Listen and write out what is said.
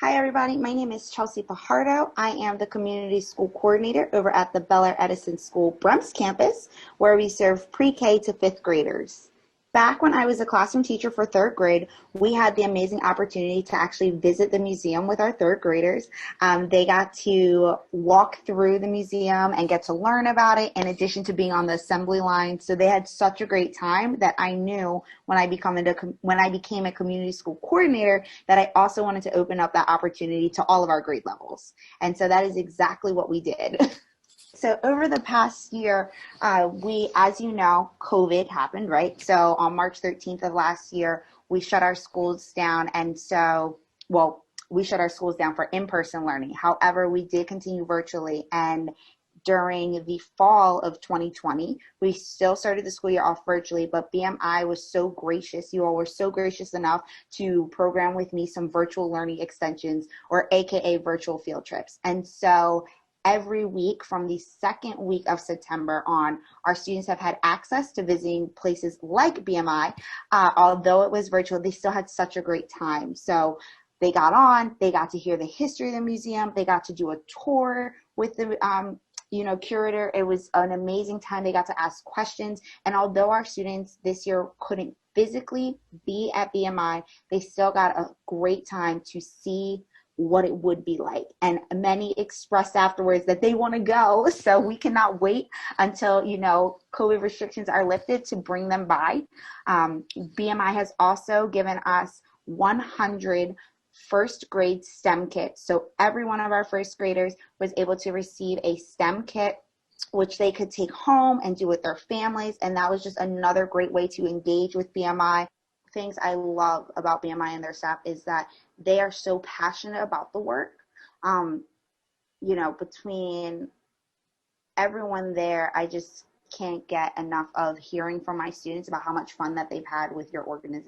Hi everybody, my name is Chelsea Pajardo. I am the Community School Coordinator over at the Belair-Edison School Brehms campus, where we serve pre-K to 5th graders. Back when I was a classroom teacher for 3rd grade, we had the amazing opportunity to actually visit the museum with our 3rd graders. They got to walk through the museum and get to learn about it in addition to being on the assembly line. So they had such a great time that I knew when I became a community school coordinator that I also wanted to open up that opportunity to all of our grade levels. And so that is exactly what we did. So over the past year, as you know, COVID happened, right? So on March 13th of last year, we shut our schools down. We shut our schools down for in-person learning. However, we did continue virtually. And during the fall of 2020, we still started the school year off virtually, but BMI was so gracious. You all were so gracious enough to program with me some virtual learning extensions, or AKA virtual field trips. And so every week from the second week of September on, our students have had access to visiting places like BMI. Although it was virtual, they still had such a great time. So they got to hear the history of the museum. They got to do a tour with the curator. It was an amazing time. They got to ask questions. And although our students this year couldn't physically be at BMI, they still got a great time to see what it would be like. And many expressed afterwards that they want to go. So we cannot wait until, COVID restrictions are lifted to bring them by. BMI has also given us 100 first grade STEM kits. So every one of our first graders was able to receive a STEM kit, which they could take home and do with their families. And that was just another great way to engage with BMI. Things I love about BMI and their staff is that they are so passionate about the work. Between everyone there, I just can't get enough of hearing from my students about how much fun that they've had with your organization.